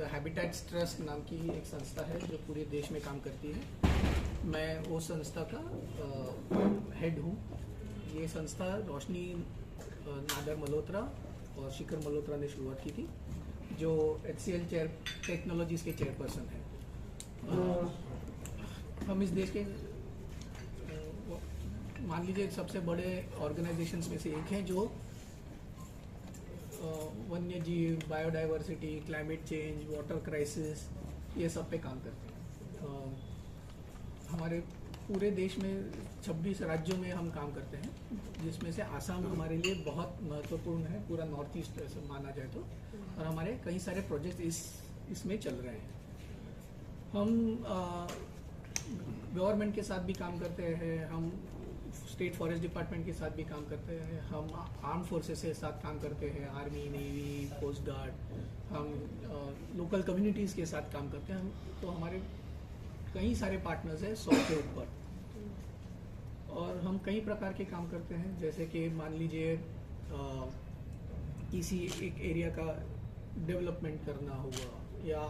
The habitats trust नाम की एक संस्था है जो पूरे देश में काम करती है। मैं वो संस्था का हेड हूँ। ये संस्था रोशनी नादर मल्होत्रा और शिखर मल्होत्रा ने शुरुआत की थी, जो HCL टेक्नोलॉजीज के चेयरपर्सन हैं। हम इस देश के मान लीजिए सबसे बड़े ऑर्गेनाइजेशंस में से एक हैं जो वन्य जीव, biodiversity, climate change, water crisis, ये सब पे काम करते हैं। हमारे पूरे देश में 26 राज्यों में हम काम करते हैं, जिसमें से आसाम हमारे लिए बहुत महत्वपूर्ण है, पूरा नॉर्थ ईस्ट माना जाए तो। और हमारे कई सारे प्रोजेक्ट इसमें चल रहे हैं। हम गवर्नमेंट के साथ भी काम करते हैं, हम स्टेट फॉरेस्ट डिपार्टमेंट के साथ भी काम करते हैं, हम आर्म फोर्सेस के साथ काम करते हैं, आर्मी, नेवी, कोस्ट गार्ड, हम लोकल कम्युनिटीज़ के साथ काम करते हैं। तो हमारे कई सारे पार्टनर्स हैं, 100 के ऊपर। और हम कई प्रकार के काम करते हैं, जैसे कि मान लीजिए किसी एक एरिया का डेवलपमेंट करना हुआ, या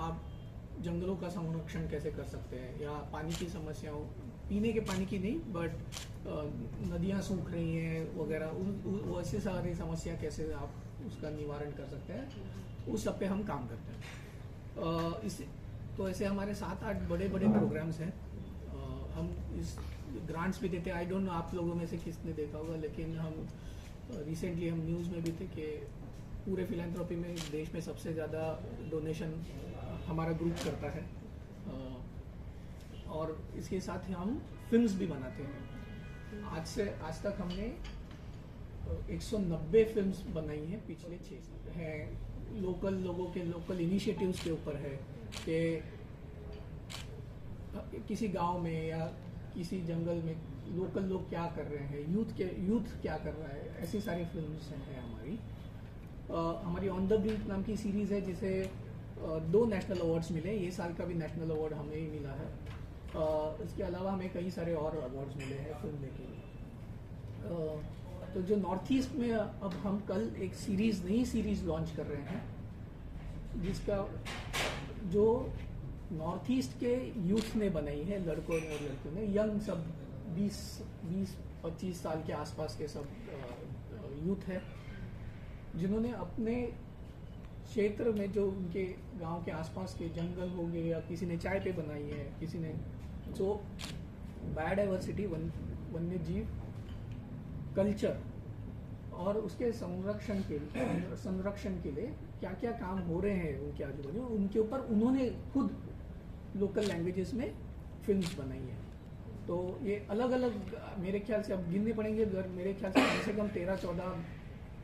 आप जंगलों का संरक्षण कैसे कर सकते हैं, या पानी की समस्याओं, पीने के पानी की नहीं बट नदियाँ सूख रही हैं वगैरह, वैसे सारी समस्या कैसे आप उसका निवारण कर सकते हैं, उस सब पे हम काम करते हैं। तो ऐसे हमारे 7-8 बड़े बड़े प्रोग्राम्स हैं। हम इस ग्रांट्स भी देते हैं। आई डोंट नो आप लोगों में से किसने देखा होगा, लेकिन हम रिसेंटली हम न्यूज़ में भी थे कि पूरे फिलैंथ्रोपी में देश में सबसे ज़्यादा डोनेशन हमारा ग्रुप करता है। और इसके साथ ही हम फिल्म्स भी बनाते हैं। आज तक हमने 190 फिल्म्स बनाई हैं पिछले 6 साल हैं। लोकल लोगों के लोकल इनिशिएटिव्स के ऊपर है कि किसी गांव में या किसी जंगल में लोकल लोग क्या कर रहे हैं, यूथ क्या कर रहा है, ऐसी सारी फिल्म्स हैं हमारी। हमारी ऑन द ब्रिंक नाम की सीरीज़ है, जिसे 2 नेशनल अवार्ड्स मिले। ये साल का भी नेशनल अवार्ड हमें ही मिला है। इसके अलावा हमें कई सारे और अवार्ड्स मिले हैं फिल्म मेकिंग। तो जो नॉर्थ ईस्ट में अब हम कल एक नई सीरीज़ लॉन्च कर रहे हैं, जिसका जो नॉर्थ ईस्ट के यूथ ने बनाई है, लड़कों ने और लड़कियों ने, यंग सब 20-25 साल के आसपास के सब यूथ है, जिन्होंने अपने क्षेत्र में जो उनके गांव के आसपास के जंगल हो गए, या किसी ने चाय पे बनाई है, किसी ने जो बायोडाइवर्सिटी, वन्य जीव, कल्चर और उसके संरक्षण के लिए क्या क्या काम हो रहे हैं उनके आजू बाजू, उनके ऊपर उन्होंने खुद लोकल लैंग्वेजेस में फिल्म्स बनाई है। तो ये अलग अलग, मेरे ख्याल से अब गिनने पड़ेंगे, मेरे ख्याल से कम 13-14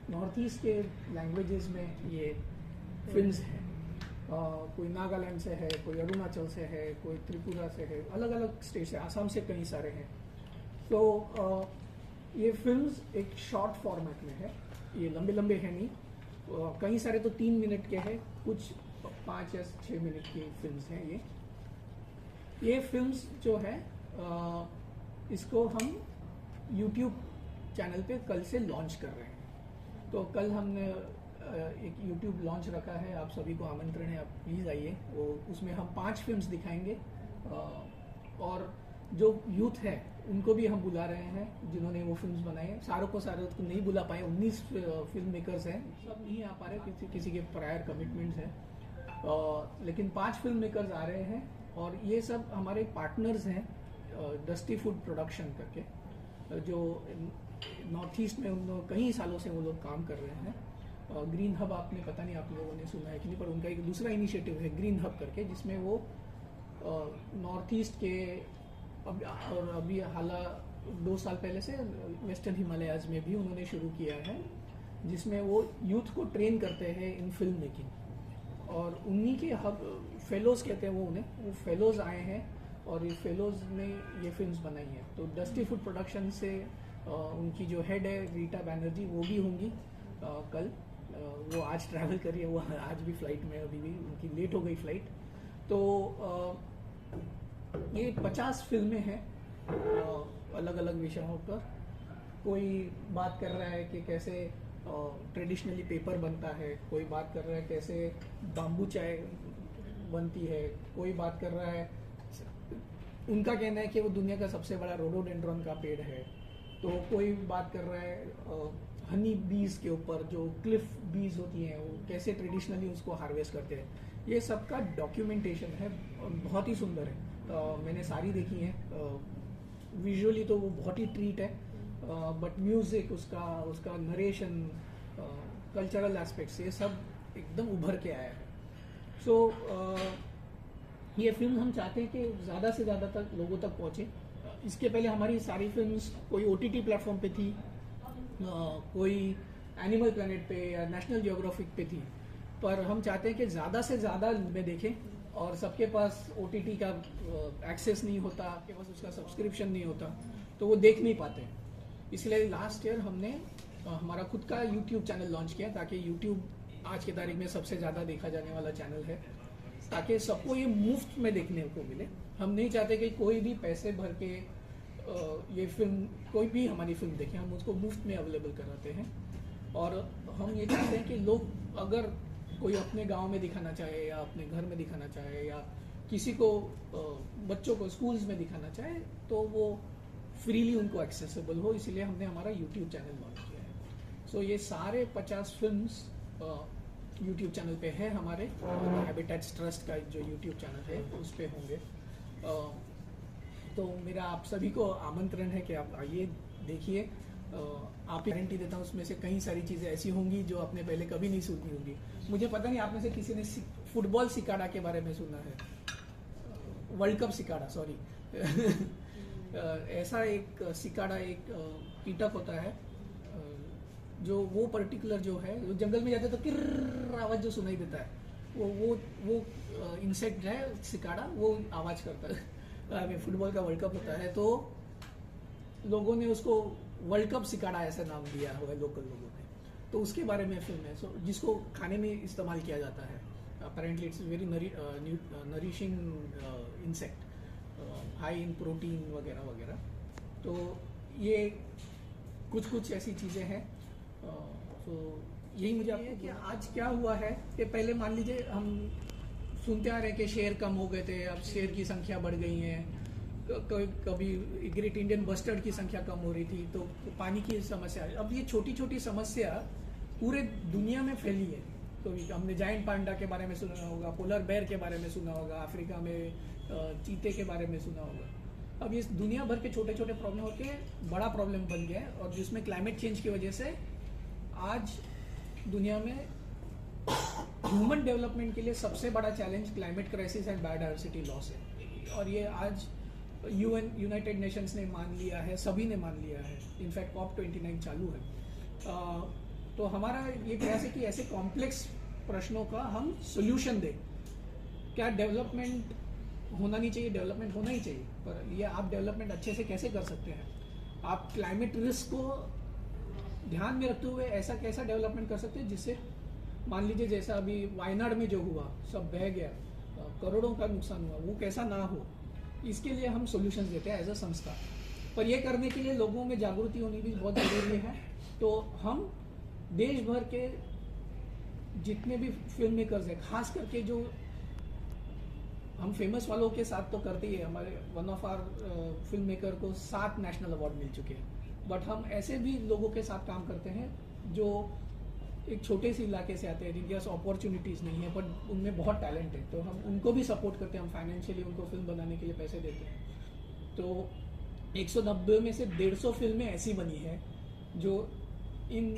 नॉर्थ ईस्ट के लैंग्वेजेस में ये फिल्म्स हैं। कोई नागालैंड से है, कोई अरुणाचल से है, कोई त्रिपुरा से है, अलग अलग स्टेट से, आसाम से कई सारे हैं। तो ये फिल्म्स एक शॉर्ट फॉर्मेट में है, ये लंबे लंबे हैं नहीं। कई सारे तो 3 मिनट के हैं, कुछ 5 या 6 मिनट की फिल्म्स हैं। ये फिल्म्स जो है इसको हम YouTube चैनल पे कल से लॉन्च कर रहे हैं। तो कल हमने एक YouTube लॉन्च रखा है, आप सभी को आमंत्रण है, आप प्लीज़ आइए। वो उसमें हम 5 फिल्म्स दिखाएंगे, और जो यूथ है उनको भी हम बुला रहे हैं, जिन्होंने वो फिल्म्स बनाए हैं। सारों को नहीं बुला पाए, 19 फिल्म मेकर्स हैं, सब नहीं आ पा रहे, किसी के प्रायर कमिटमेंट्स हैं, लेकिन 5 फिल्म मेकर्स आ रहे हैं। और ये सब हमारे पार्टनर्स हैं, डस्टी फूड प्रोडक्शन करके, जो नॉर्थ ईस्ट में कई सालों से वो लोग काम कर रहे हैं। ग्रीन हब, आपने पता नहीं आप लोगों ने सुना है कि नहीं, पर उनका एक दूसरा इनिशिएटिव है ग्रीन हब करके, जिसमें वो नॉर्थ ईस्ट के और अभी 2 साल पहले से वेस्टर्न हिमालयाज में भी उन्होंने शुरू किया है, जिसमें वो यूथ को ट्रेन करते हैं इन फिल्म मेकिंग। और उन्हीं के हब फेलोज़ कहते हैं वो फेलोज़ आए हैं, और ये फेलोज़ ने ये फिल्म्स बनाई हैं। तो डस्टी फूड प्रोडक्शन से उनकी जो हेड है रीटा बैनर्जी, वो भी होंगी कल। वो आज ट्रैवल कर रही है, वो आज भी फ्लाइट में, अभी भी उनकी लेट हो गई फ्लाइट। तो ये 50 फिल्में हैं अलग अलग विषयों पर। कोई बात कर रहा है कि कैसे ट्रेडिशनली पेपर बनता है, कोई बात कर रहा है कैसे बाम्बू चाय बनती है, कोई बात कर रहा है, उनका कहना है कि वो दुनिया का सबसे बड़ा रोडोडेंड्रॉन का पेड़ है, तो कोई बात कर रहा है हनी बीज के ऊपर, जो क्लिफ बीज होती हैं वो कैसे ट्रेडिशनली उसको हार्वेस्ट करते हैं। ये सब का डॉक्यूमेंटेशन है, बहुत ही सुंदर है। मैंने सारी देखी हैं। विजुअली तो वो बहुत ही ट्रीट है, बट म्यूजिक, उसका नरेशन, कल्चरल एस्पेक्ट्स, ये सब एकदम उभर के आया है। सो ये फिल्म हम चाहते हैं कि ज़्यादा से ज़्यादा तक लोगों तक पहुँचे। इसके पहले हमारी सारी फिल्म्स कोई OTT प्लेटफॉर्म पे थी, कोई एनिमल प्लेनेट पे या नेशनल जियोग्राफिक पे थी, पर हम चाहते हैं कि ज़्यादा से ज़्यादा में देखें, और सबके पास OTT का एक्सेस नहीं होता, आपके पास उसका सब्सक्रिप्शन नहीं होता, तो वो देख नहीं पाते। इसलिए लास्ट ईयर हमने हमारा खुद का YouTube चैनल लॉन्च किया, ताकि YouTube आज की तारीख में सबसे ज़्यादा देखा जाने वाला चैनल है, ताकि सबको ये मुफ्त में देखने को मिले। हम नहीं चाहते कि कोई भी पैसे भर के ये फिल्म, कोई भी हमारी फिल्म देखें, हम उसको मुफ्त में अवेलेबल कराते हैं। और हम ये चाहते हैं कि लोग, अगर कोई अपने गांव में दिखाना चाहे या अपने घर में दिखाना चाहे या किसी को बच्चों को स्कूल्स में दिखाना चाहे, तो वो फ्रीली उनको एक्सेसिबल हो, इसलिए हमने हमारा YouTube चैनल लॉन्च किया है। सो ये सारे 50 फिल्म्स YouTube चैनल पे है हमारे, हैबिटेट्स ट्रस्ट का जो YouTube चैनल है उस पे होंगे। तो मेरा आप सभी को आमंत्रण है कि आप आइए, देखिए। आप गारंटी देता हूँ उसमें से कई सारी चीज़ें ऐसी होंगी जो आपने पहले कभी नहीं सुनी होंगी। मुझे पता नहीं आप में से किसी ने फुटबॉल सिकाड़ा के बारे में सुना है, वर्ल्ड कप सिकाड़ा, सॉरी। ऐसा एक सिकाड़ा, एक कीटक होता है, जो वो पर्टिकुलर जो है, वो जंगल में जाते तो किर्र आवाज जो सुनाई देता है, वो इंसेक्ट है सिकाड़ा, वो आवाज करता है। फुटबॉल का वर्ल्ड कप होता है, तो लोगों ने उसको वर्ल्ड कप सिकाड़ा ऐसा नाम दिया हुआ है, लोकल लोगों ने। तो उसके बारे में फिल्म है, जिसको खाने में इस्तेमाल किया जाता है। Apparently it's very nourishing insect, high in protein वगैरह वगैरह। तो ये कुछ ऐसी चीज़ें हैं। तो यही मुझे आपको कि आज क्या हुआ है कि पहले मान लीजिए हम सुनते आ रहे हैं कि शेर कम हो गए थे, अब शेर की संख्या बढ़ गई है। कभी ग्रेट इंडियन बस्टर्ड की संख्या कम हो रही थी, तो पानी की समस्या। अब ये छोटी छोटी समस्या पूरे दुनिया में फैली है। तो हमने जायंट पांडा के बारे में सुना होगा, पोलर बेयर के बारे में सुना होगा, अफ्रीका में चीते के बारे में सुना होगा। अब ये दुनिया भर के छोटे छोटे प्रॉब्लम होके बड़ा प्रॉब्लम बन गया है, और जिसमें क्लाइमेट चेंज की वजह से आज दुनिया में ह्यूमन डेवलपमेंट के लिए सबसे बड़ा challenge climate crisis and biodiversity loss है। और ये आज यूनाइटेड नेशंस ने मान लिया है, सभी ने मान लिया है। इनफैक्ट COP29 चालू है। तो हमारा ये प्रयास है कि ऐसे कॉम्प्लेक्स प्रश्नों का हम सोल्यूशन दें। क्या डेवलपमेंट होना नहीं चाहिए? डेवलपमेंट होना ही चाहिए, पर ये आप डेवलपमेंट अच्छे से कैसे कर सकते हैं? आप क्लाइमेट रिस्क को ध्यान में रखते हुए ऐसा कैसा डेवलपमेंट कर सकते हैं जिससे, मान लीजिए जैसा अभी वायनाड में जो हुआ, सब बह गया, करोड़ों का नुकसान हुआ, वो कैसा ना हो, इसके लिए हम सॉल्यूशंस देते हैं एज अ संस्था। पर ये करने के लिए लोगों में जागृति होनी भी बहुत ज़रूरी है। तो हम देश भर के जितने भी फिल्म मेकर्स हैं, खास करके जो हम फेमस वालों के साथ तो करते ही है, हमारे one of our film maker को 7 नेशनल अवार्ड मिल चुके हैं। बट हम ऐसे भी लोगों के साथ काम करते हैं जो एक छोटे से इलाके से आते हैं, जिनके पास अपॉर्चुनिटीज़ नहीं है, बट उनमें बहुत टैलेंट है। तो हम उनको भी सपोर्ट करते हैं, हम फाइनेंशियली उनको फिल्म बनाने के लिए पैसे देते हैं। तो 190 में से 150 फिल्में ऐसी बनी है जो इन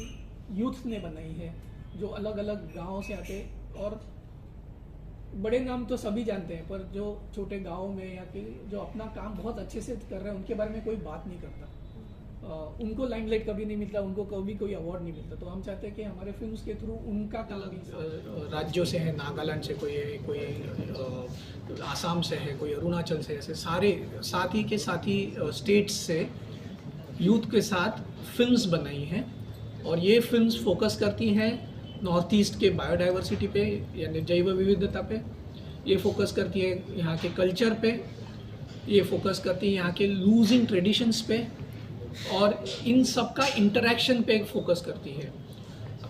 यूथ ने बनाई है, जो अलग अलग गाँव से आते, और बड़े नाम तो सभी जानते हैं, पर जो छोटे गाँव में या कि जो अपना काम बहुत अच्छे से कर रहे हैं, उनके बारे में कोई बात नहीं करता। उनको लाइमलाइट कभी नहीं मिलता, उनको कभी कोई अवार्ड नहीं मिलता। तो हम चाहते हैं कि हमारे फिल्म्स के थ्रू उनका काम भी, राज्यों से है, नागालैंड से कोई आसाम से है, कोई अरुणाचल से, ऐसे सारे साथी स्टेट्स से यूथ के साथ फिल्म्स बनाई हैं। और ये फिल्म्स फोकस करती हैं नॉर्थ ईस्ट के बायोडाइवर्सिटी पे, यानी जैव विविधता पे। ये फोकस करती है यहाँ के कल्चर पे, ये फोकस करती है यहाँ के लूजिंग ट्रेडिशंस पे, और इन सब का इंटरेक्शन पे फोकस करती है।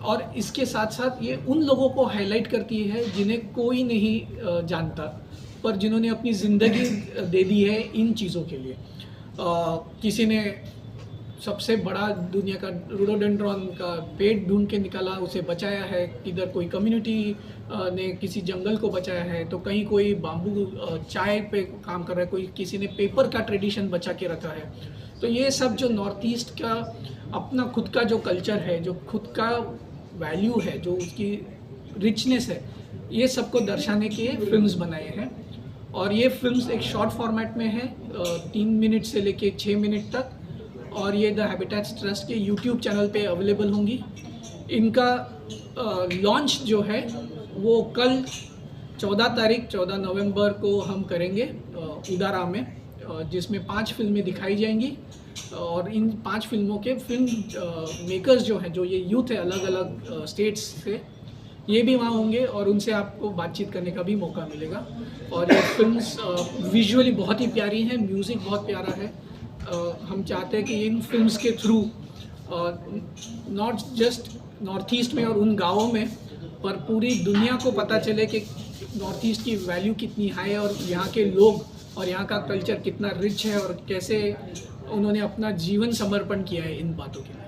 और इसके साथ साथ ये उन लोगों को हाईलाइट करती है जिन्हें कोई नहीं जानता, पर जिन्होंने अपनी ज़िंदगी दे दी है इन चीज़ों के लिए। किसी ने सबसे बड़ा दुनिया का रोडोडेंड्रॉन का पेड़ ढूंढ के निकाला, उसे बचाया है, किधर कोई कम्युनिटी ने किसी जंगल को बचाया है, तो कहीं कोई बाम्बू चाय पे काम कर रहा है, कोई किसी ने पेपर का ट्रेडिशन बचा के रखा है। तो ये सब जो नॉर्थ ईस्ट का अपना खुद का जो कल्चर है, जो खुद का वैल्यू है, जो उसकी रिचनेस है, ये सबको दर्शाने के फिल्म्स बनाए हैं। और ये फिल्म्स एक शॉर्ट फॉर्मेट में है, 3 मिनट से लेके 6 मिनट तक, और ये द हैबिटेट्स ट्रस्ट के यूट्यूब चैनल पे अवेलेबल होंगी। इनका लॉन्च जो है वो कल 14 नवंबर को हम करेंगे उदारा में, जिसमें 5 फिल्में दिखाई जाएंगी। और इन 5 फिल्मों के फिल्म मेकर्स जो हैं, जो ये यूथ है अलग अलग स्टेट्स से, ये भी वहाँ होंगे और उनसे आपको बातचीत करने का भी मौका मिलेगा। और ये फिल्म्स विजुअली बहुत ही प्यारी हैं, म्यूज़िक बहुत प्यारा है। हम चाहते हैं कि इन फिल्म्स के through not just north east में और उन गाँवों में, पर पूरी दुनिया को पता चले कि नॉर्थ ईस्ट की वैल्यू कितनी हाई है और यहाँ के लोग और यहाँ का कल्चर कितना रिच है और कैसे उन्होंने अपना जीवन समर्पण किया है इन बातों के लिए।